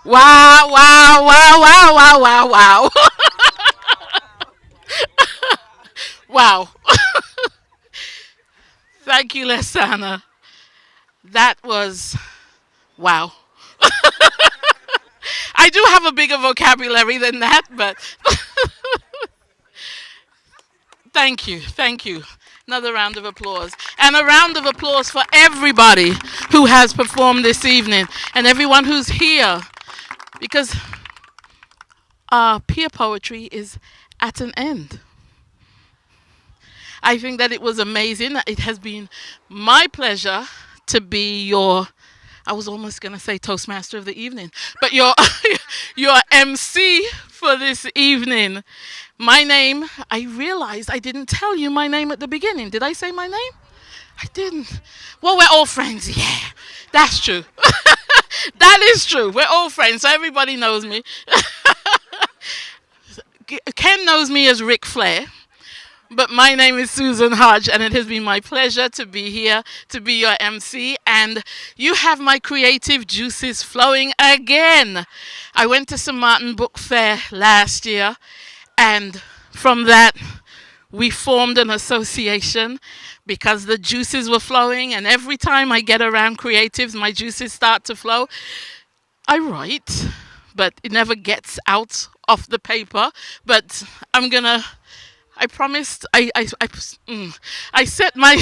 Wow, wow, wow, wow, wow, wow, wow. Wow. Thank you, Lesana. That was wow. I do have a bigger vocabulary than that, but thank you. Thank you. Another round of applause. And a round of applause for everybody who has performed this evening and everyone who's here, because peer poetry is at an end. I think that it was amazing. It has been my pleasure to be your, I was almost going to say Toastmaster of the evening, but your MC for this evening. My name, I realized I didn't tell you my name at the beginning. Did I say my name? I didn't. Well, we're all friends. Yeah, that's true. That is true. We're all friends, so everybody knows me. Ken knows me as Ric Flair. But my name is Susan Hodge, and it has been my pleasure to be here, to be your MC, and you have my creative juices flowing again. I went to St. Martin Book Fair last year, and from that, we formed an association because the juices were flowing, and every time I get around creatives, my juices start to flow. I write, but it never gets out of the paper, but I promised. I set my.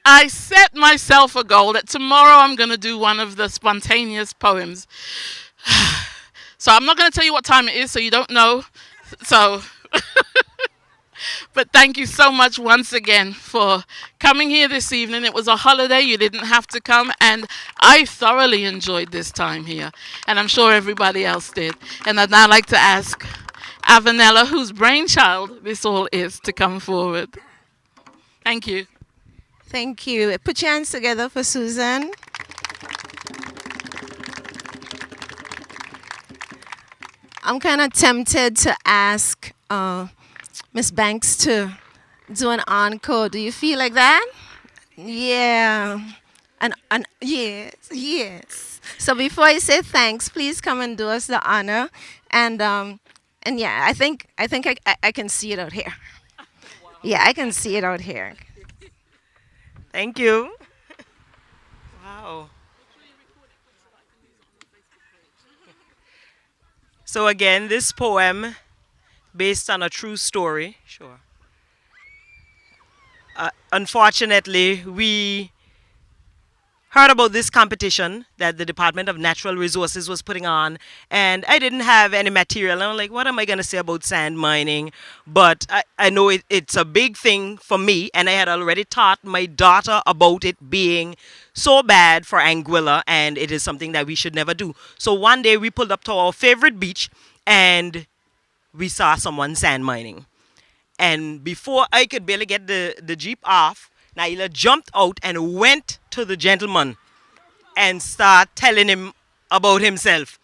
I set myself a goal that tomorrow I'm gonna do one of the spontaneous poems. So I'm not gonna tell you what time it is, so you don't know. So, but thank you so much once again for coming here this evening. It was a holiday; you didn't have to come, and I thoroughly enjoyed this time here, and I'm sure everybody else did. And I'd now like to ask Avanella, whose brainchild this all is, to come forward. Thank you. Thank you. Put your hands together for Susan. I'm kind of tempted to ask Miss Banks to do an encore. Do you feel like that? Yeah. And yes. So before I say thanks, please come and do us the honor. And yeah, I think I can see it out here. Yeah, I can see it out here. Thank you. Wow. So again, this poem, based on a true story. Sure. Unfortunately, heard about this competition that the Department of Natural Resources was putting on, and I didn't have any material. I'm like, what am I going to say about sand mining? But I know it's a big thing for me, and I had already taught my daughter about it being so bad for Anguilla, and it is something that we should never do. So one day we pulled up to our favorite beach, and we saw someone sand mining. And before I could barely get the Jeep off, Naila jumped out and went to the gentleman and started telling him about himself,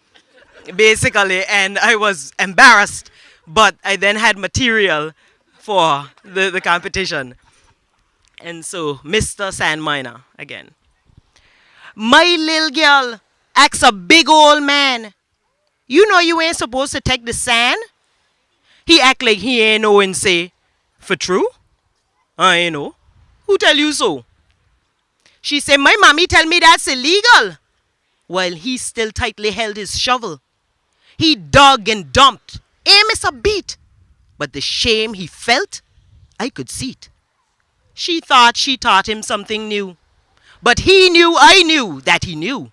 basically. And I was embarrassed, but I then had material for the competition. And so, Mr. Sand Miner again. My little girl acts a big old man. You know you ain't supposed to take the sand? He act like he ain't know and say, for true? I ain't know. Who tell you so? She said, my mommy tell me that's illegal. While he still tightly held his shovel. He dug and dumped. Ain't miss a beat. But the shame he felt, I could see it. She thought she taught him something new. But he knew I knew that he knew.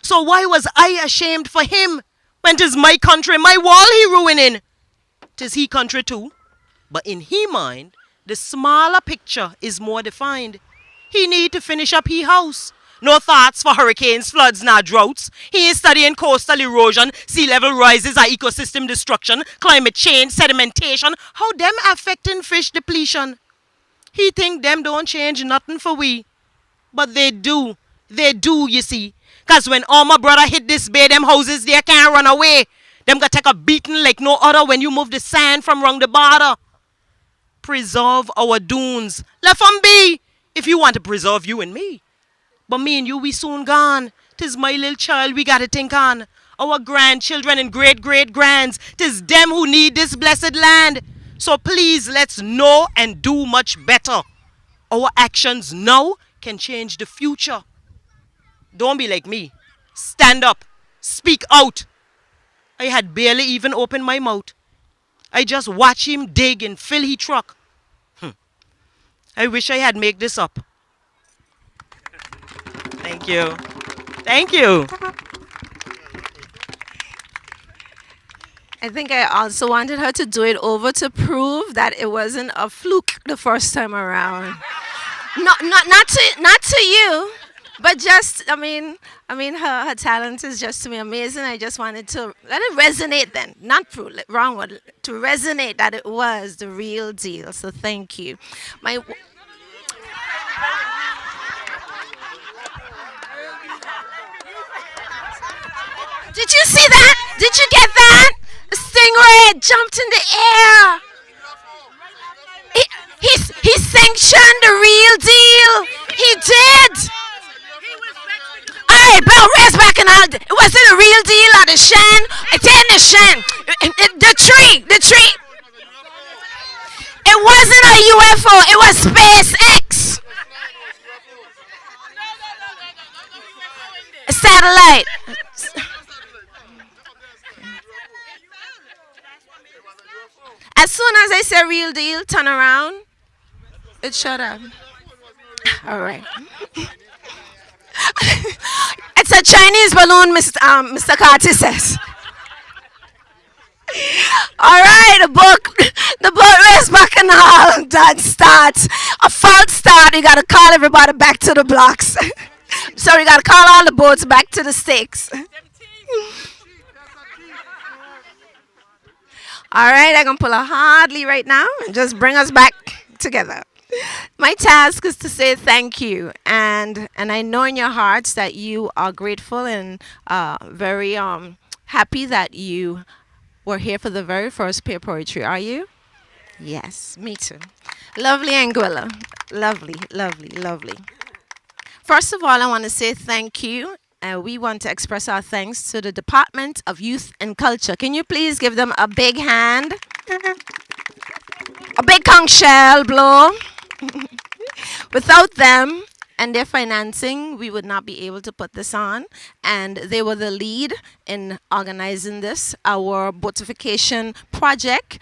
So why was I ashamed for him when 'tis my country, my wall he ruining? 'Tis he country too. But in he mind, the smaller picture is more defined. He need to finish up he house. No thoughts for hurricanes, floods, nor droughts. He is studying coastal erosion, sea level rises or ecosystem destruction, climate change, sedimentation, how them affecting fish depletion. He think them don't change nothing for we. But they do. They do, you see. Cause when all my brother hit this bay, them houses there can't run away. Them got take a beating like no other when you move the sand from round the border. Preserve our dunes. Let 'em be. If you want to preserve you and me. But me and you, we soon gone. 'Tis my little child we gotta think on. Our grandchildren and great-great-grands. 'Tis them who need this blessed land. So please, let's know and do much better. Our actions now can change the future. Don't be like me. Stand up. Speak out. I had barely even opened my mouth. I just watch him dig and fill he truck. I wish I had made this up. Thank you. Thank you. I think I also wanted her to do it over to prove that it wasn't a fluke the first time around. Not to you, but just her talent is just to me amazing. I just wanted to let it resonate then, not prove wrong word, to resonate that it was the real deal. So thank you. Did you see that? Did you get that? The stingray jumped in the air. He sanctioned the real deal. He did. All right, Bell, raise back and out. Was it a real deal or the shan? It's in the shan. The tree. It wasn't a UFO. It was SpaceX. A satellite. As soon as I say real deal, turn around. It shut up. All right. It's a Chinese balloon, Mr. Carter says. All right, the boat race back and all done starts. A false start. You gotta call everybody back to the blocks. So you gotta call all the boats back to the stakes. All right, I'm going to pull a hardly right now and just bring us back together. My task is to say thank you. And I know in your hearts that you are grateful and very happy that you were here for the very first Pier Poetry. Are you? Yes, me too. Lovely Anguilla. Lovely, lovely, lovely. First of all, I want to say thank you. We want to express our thanks to the Department of Youth and Culture. Can you please give them a big hand? A big conch shell blow. Without them and their financing, we would not be able to put this on. And they were the lead in organizing this, our Boatification project.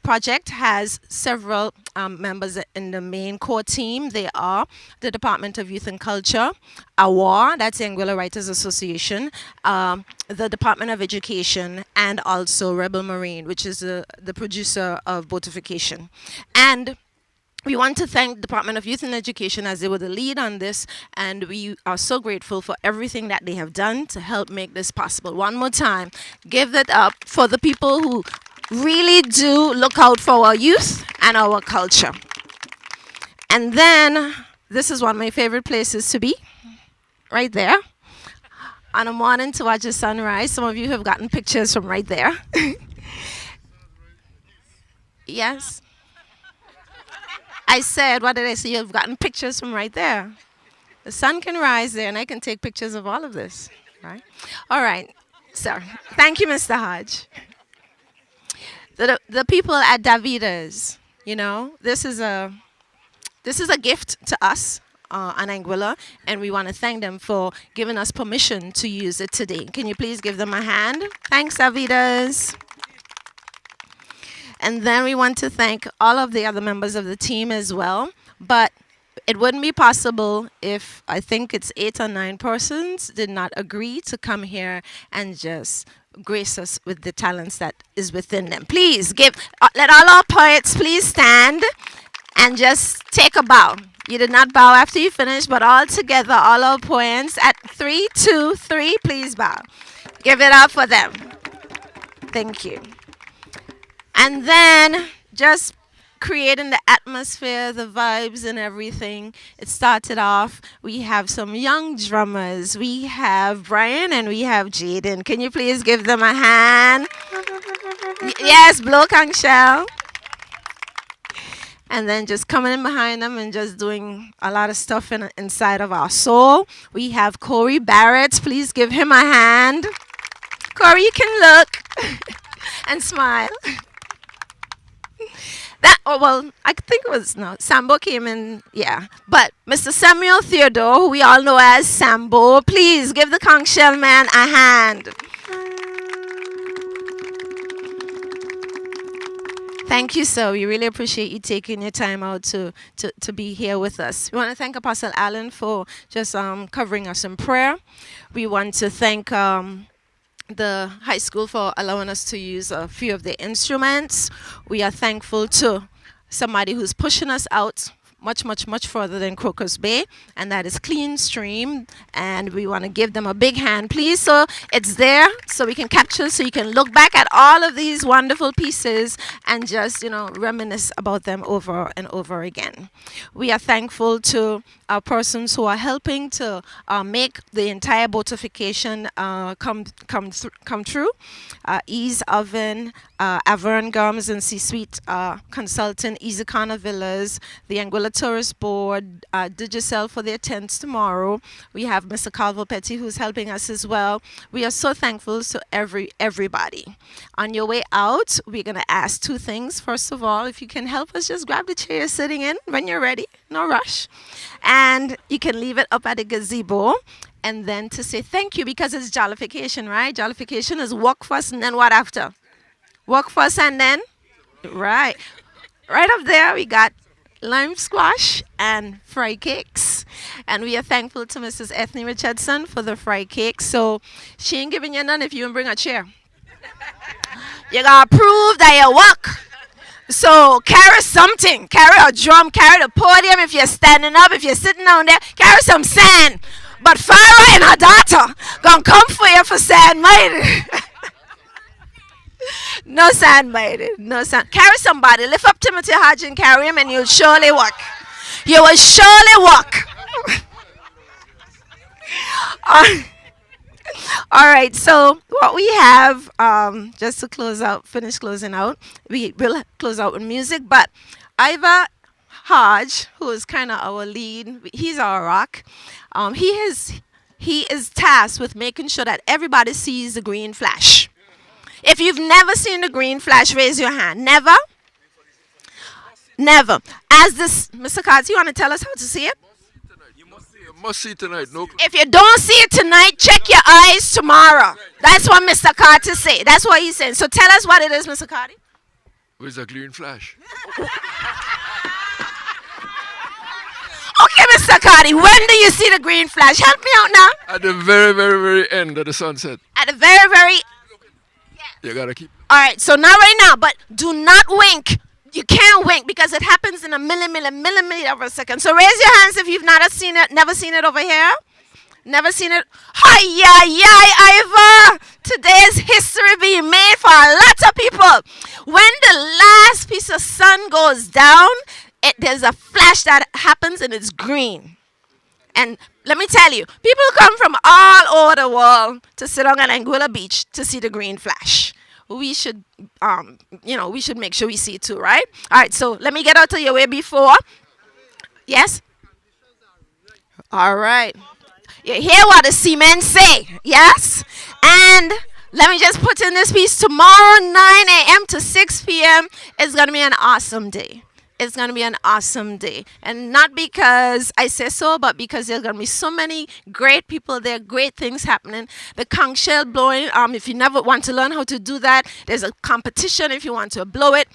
project has several members in the main core team. They are the Department of Youth and Culture, AWAR, that's the Anguilla Writers Association, the Department of Education, and also Rebel Marine, which is the producer of Boatification. And we want to thank the Department of Youth and Education as they were the lead on this, and we are so grateful for everything that they have done to help make this possible. One more time, give it up for the people who really do look out for our youth and our culture. And then, this is one of my favorite places to be, right there. On a morning to watch the sunrise. Some of you have gotten pictures from right there. Yes. I said, what did I say? You've gotten pictures from right there. The sun can rise there, and I can take pictures of all of this, right? All right, so thank you, Mr. Hodge. The people at Davida's, you know, this is a gift to us on Anguilla, and we want to thank them for giving us permission to use it today. Can you please give them a hand? Thanks, Davida's. And then we want to thank all of the other members of the team as well. But it wouldn't be possible if I think it's 8 or 9 persons did not agree to come here and just grace us with the talents that is within them. Please let all our poets please stand and just take a bow. You did not bow after you finish, but all together, all our poets at 3, 2, 3, please bow. Give it up for them. Thank you. And then just creating the atmosphere, the vibes and everything. It started off, we have some young drummers. We have Brian and we have Jaden. Can you please give them a hand? Yes, blow conch shell. And then just coming in behind them and just doing a lot of stuff inside of our soul. We have Corey Barrett. Please give him a hand. Corey, you can look and smile. I think it was, Sambo came in, yeah. But Mr. Samuel Theodore, who we all know as Sambo, please give the conch shell man a hand. Thank you, sir. We really appreciate you taking your time out to be here with us. We want to thank Apostle Allen for just covering us in prayer. We want to thank the high school for allowing us to use a few of the instruments. We are thankful to somebody who's pushing us out much further than Crocus Bay, and that is Clean Stream, and we want to give them a big hand, please. So it's there, so we can capture, so you can look back at all of these wonderful pieces and just, reminisce about them over and over again. We are thankful to our persons who are helping to make the entire Boatification come true. Ease Oven, Avern Gums and C-Suite Consultant, Easy Corner Villas, the Anguilla Tourist Board, Digicel for their tents tomorrow. We have Mr. Calvo Petty who's helping us as well. We are so thankful to everybody. On your way out, we're going to ask 2 things. First of all, if you can help us, just grab the chair you're sitting in when you're ready. No rush. And you can leave it up at the gazebo. And then to say thank you, because it's jollification, right? Jollification is walk first and then what after? Walk first and then? Right. Right up there, we got lime squash and fry cakes. And we are thankful to Mrs. Ethne Richardson for the fry cakes. So she ain't giving you none if you don't bring a chair. You gotta prove that you walk. So carry something. Carry a drum, carry the podium if you're standing up, if you're sitting down there, carry some sand. But Farah and her daughter gonna come for you for sand mighty. No sand mighty. No sand. Carry somebody. Lift up Timothy Hodge and carry him and you'll surely walk. You will surely walk. All right, so what we have, just to finish closing out, we will close out with music, but Iva Hodge, who is kind of our lead, he's our rock. He is tasked with making sure that everybody sees the green flash. If you've never seen the green flash, raise your hand. Never? Never. As this, Mr. Katz, you want to tell us how to see it? You must see tonight. No. If you don't see it tonight, check your eyes tomorrow. That's what Mr. Carter said. That's what he's saying. So tell us what it is, Mr. Carter. with a green flash. Okay, Mr. Cardi, when do you see the green flash? Help me out now. At the very, very, very end of the sunset. At the very, very. You gotta keep. All right, so not right now, but do not wink. You can't wink because it happens in a millimeter of a second. So raise your hands if you've not seen it, never seen it over here. Never seen it. Hi, yeah, Ivor. Today's history being made for a lot of people. When the last piece of sun goes down, there's a flash that happens and it's green. And let me tell you, people come from all over the world to sit on Anguilla Beach to see the green flash. We should, we should make sure we see it too, right? All right, so let me get out of your way before. Yes? All right. You hear what the seamen say, yes? And let me just put in this piece. Tomorrow, 9 a.m. to 6 p.m. is going to be an awesome day. It's going to be an awesome day. And not because I say so, but because there's going to be so many great people there, great things happening. The conch shell blowing, if you never want to learn how to do that, there's a competition if you want to blow it.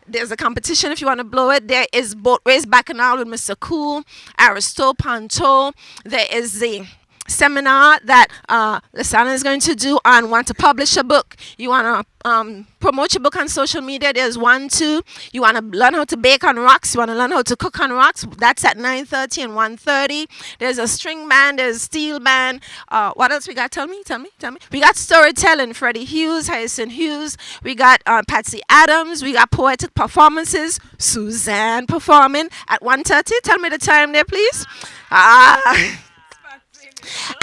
There's a competition if you want to blow it. There is boat race bacchanal with Mr. Cool, Aristo Panto. There is the seminar that Lasana is going to do on want to publish a book. You want to promote your book on social media. There's 1, 2. You want to learn how to bake on rocks. You want to learn how to cook on rocks. That's at 9:30 and 1:30. There's a string band. There's a steel band. What else we got? Tell me. We got storytelling. Freddie Hughes, Hyacinth Hughes. We got Patsy Adams. We got poetic performances. Suzanne performing at 1:30. Tell me the time there, please.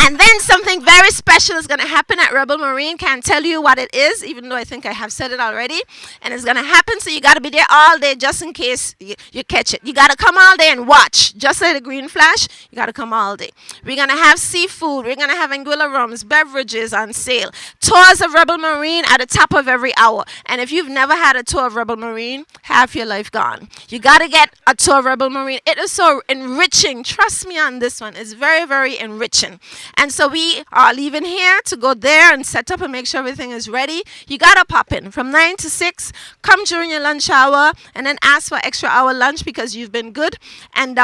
And then something very special is going to happen at Rebel Marine. Can't tell you what it is, even though I think I have said it already. And it's going to happen, so you got to be there all day just in case you catch it. You got to come all day and watch. Just like the green flash, you got to come all day. We're going to have seafood. We're going to have Anguilla rums, beverages on sale. Tours of Rebel Marine at the top of every hour. And if you've never had a tour of Rebel Marine, half your life gone. You got to get a tour of Rebel Marine. It is so enriching. Trust me on this one. It's very, very enriching. And so we are leaving here to go there and set up and make sure everything is ready. You got to pop in from 9 to 6. Come during your lunch hour and then ask for extra hour lunch because you've been good. And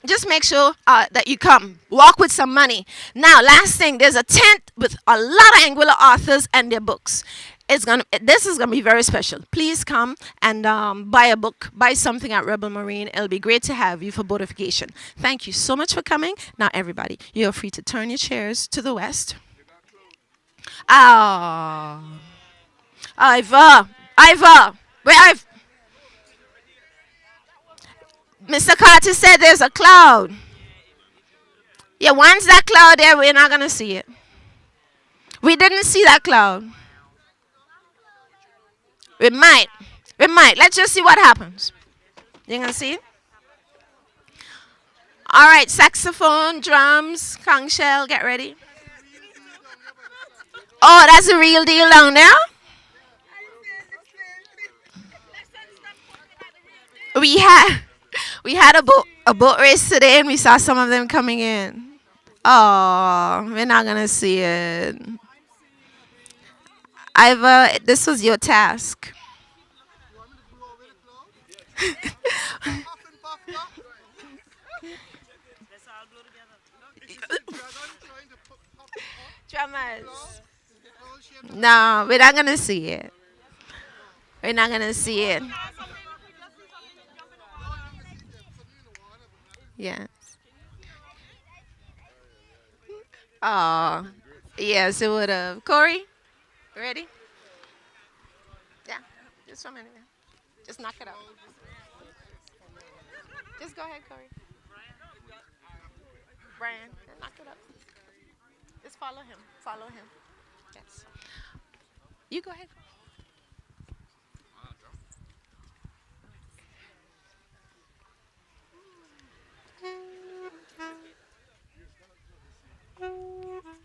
just make sure that you come. Walk with some money. Now, last thing, there's a tent with a lot of Anguilla authors and their books. This is gonna be very special. Please come and buy a book, buy something at Rebel Marine. It'll be great to have you for Boatification. Thank you so much for coming. Now, everybody, you're free to turn your chairs to the west. Ivor, where Mr. Carter said there's a cloud. Yeah, once that cloud there, we're not gonna see it. We didn't see that cloud. We might. Let's just see what happens. You gonna see? All right, saxophone, drums, conch shell, get ready. Oh, that's a real deal down there. We had a boat race today, and we saw some of them coming in. Oh, we're not gonna see it. Ivor, this was your task. Drummers. No, we're not gonna see it. We're not gonna see it. Yes. Oh, yes, it would have. Corey? Ready? Yeah, just one minute. Just knock it out. Just go ahead, Corey. Brian, knock it up. Just follow him. Follow him. Yes. You go ahead.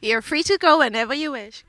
You're free to go whenever you wish.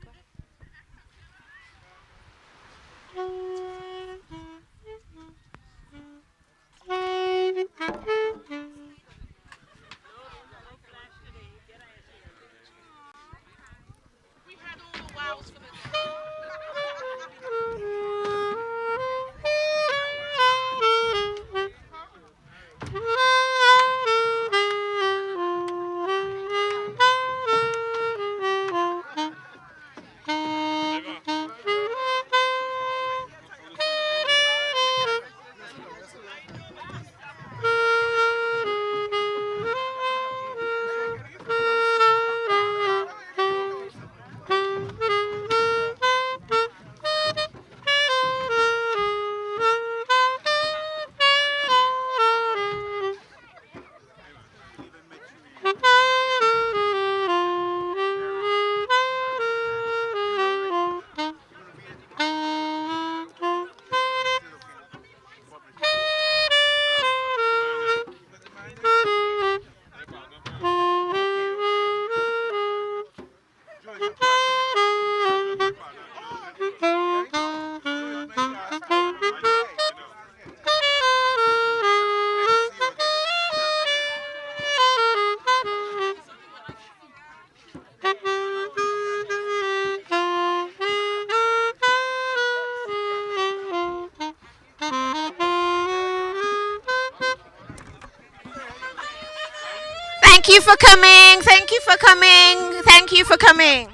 Thank you for coming. Thank you for coming. Thank you for coming.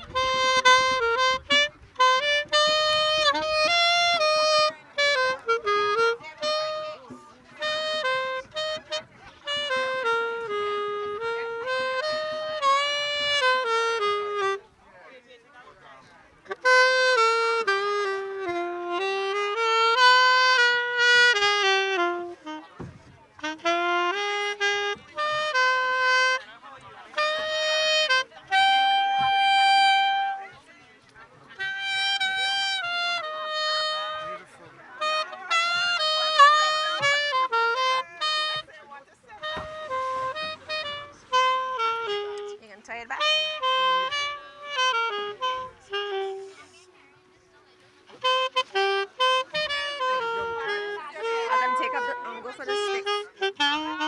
You can tie it back. I'm gonna take up the go for the stick.